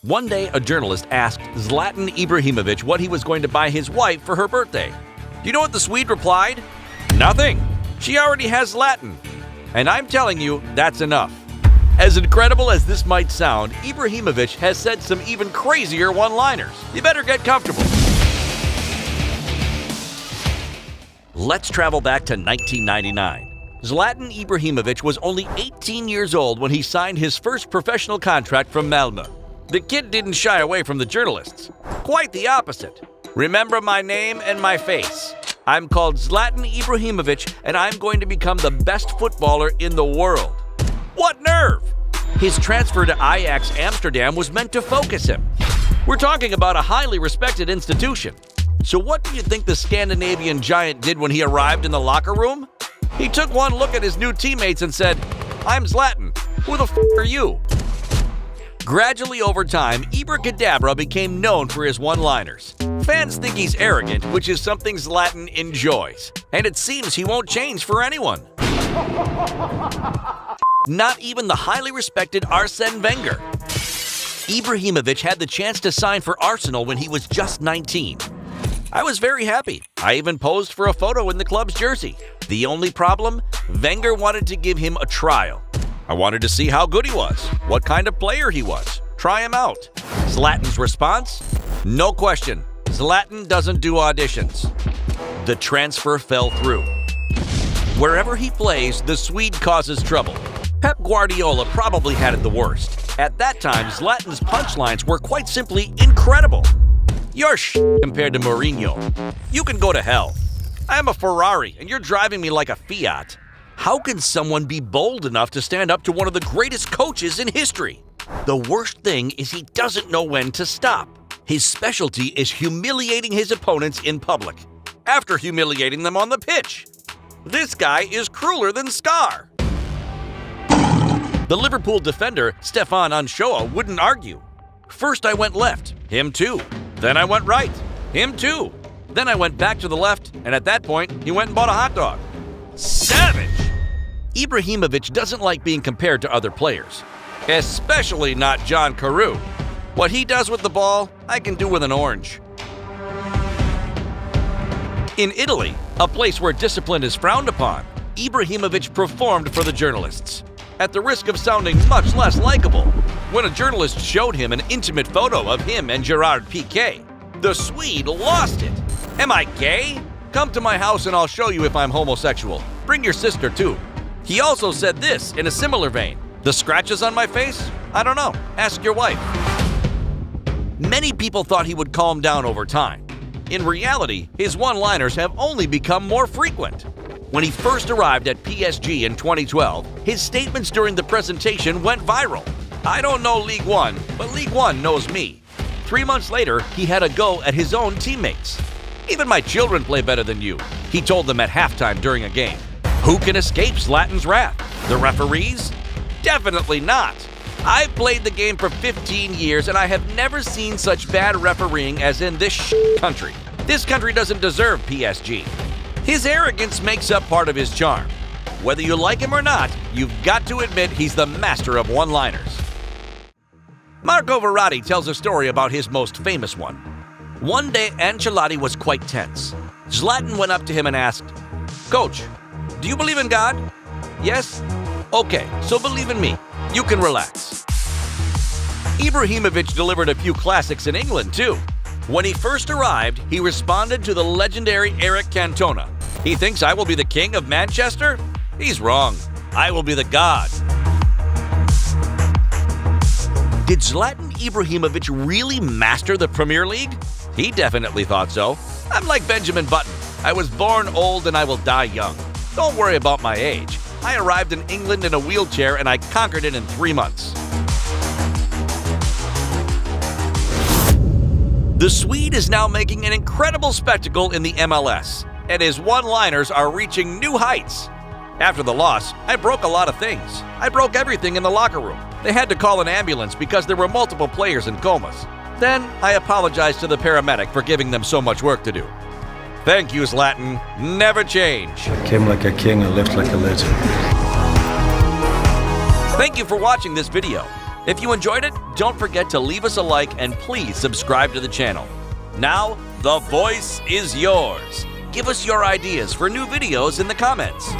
One day, a journalist asked Zlatan Ibrahimovic what he was going to buy his wife for her birthday. Do you know what the Swede replied? Nothing. She already has Zlatan. And I'm telling you, that's enough. As incredible as this might sound, Ibrahimovic has said some even crazier one-liners. You better get comfortable. Let's travel back to 1999. Zlatan Ibrahimovic was only 18 years old when he signed his first professional contract from Malmö. The kid didn't shy away from the journalists. Quite the opposite. Remember my name and my face. I'm called Zlatan Ibrahimovic, and I'm going to become the best footballer in the world. What nerve! His transfer to Ajax Amsterdam was meant to focus him. We're talking about a highly respected institution. So what do you think the Scandinavian giant did when he arrived in the locker room? He took one look at his new teammates and said, "I'm Zlatan. Who the f*** are you?" Gradually over time, Ibrahimovic became known for his one-liners. Fans think he's arrogant, which is something Zlatan enjoys. And it seems he won't change for anyone. Not even the highly respected Arsene Wenger. Ibrahimovic had the chance to sign for Arsenal when he was just 19. I was very happy. I even posed for a photo in the club's jersey. The only problem? Wenger wanted to give him a trial. I wanted to see how good he was, what kind of player he was. Try him out. Zlatan's response? No question. Zlatan doesn't do auditions. The transfer fell through. Wherever he plays, the Swede causes trouble. Pep Guardiola probably had it the worst. At that time, Zlatan's punchlines were quite simply incredible. You're compared to Mourinho. You can go to hell. I'm a Ferrari, and you're driving me like a Fiat. How can someone be bold enough to stand up to one of the greatest coaches in history? The worst thing is he doesn't know when to stop. His specialty is humiliating his opponents in public, after humiliating them on the pitch. This guy is crueler than Scar. The Liverpool defender, Stefan Anshoa, wouldn't argue. First I went left, him too. Then I went right, him too. Then I went back to the left, and at that point, he went and bought a hot dog. Savage! Ibrahimovic doesn't like being compared to other players, especially not John Carew. What he does with the ball, I can do with an orange. In Italy, a place where discipline is frowned upon, Ibrahimovic performed for the journalists, at the risk of sounding much less likable. When a journalist showed him an intimate photo of him and Gerard Piqué, the Swede lost it. Am I gay? Come to my house and I'll show you if I'm homosexual. Bring your sister too. He also said this in a similar vein. The scratches on my face? I don't know. Ask your wife. Many people thought he would calm down over time. In reality, his one-liners have only become more frequent. When he first arrived at PSG in 2012, his statements during the presentation went viral. I don't know League One, but League One knows me. 3 months later, he had a go at his own teammates. Even my children play better than you, he told them at halftime during a game. Who can escape Zlatan's wrath? The referees? Definitely not. I've played the game for 15 years and I have never seen such bad refereeing as in this country. This country doesn't deserve PSG. His arrogance makes up part of his charm. Whether you like him or not, you've got to admit he's the master of one-liners. Marco Verratti tells a story about his most famous one. One day, Ancelotti was quite tense. Zlatan went up to him and asked, "Coach, do you believe in God?" "Yes." "Okay, so believe in me. You can relax." Ibrahimovic delivered a few classics in England, too. When he first arrived, he responded to the legendary Eric Cantona. He thinks I will be the king of Manchester? He's wrong. I will be the god. Did Zlatan Ibrahimovic really master the Premier League? He definitely thought so. I'm like Benjamin Button. I was born old and I will die young. Don't worry about my age. I arrived in England in a wheelchair and I conquered it in 3 months. The Swede is now making an incredible spectacle in the MLS, and his one-liners are reaching new heights. After the loss, I broke a lot of things. I broke everything in the locker room. They had to call an ambulance because there were multiple players in comas. Then, I apologized to the paramedic for giving them so much work to do. Thank you, Zlatan. Never change. I came like a king and left like a legend. Thank you for watching this video. If you enjoyed it, don't forget to leave us a like and please subscribe to the channel. Now, the voice is yours. Give us your ideas for new videos in the comments.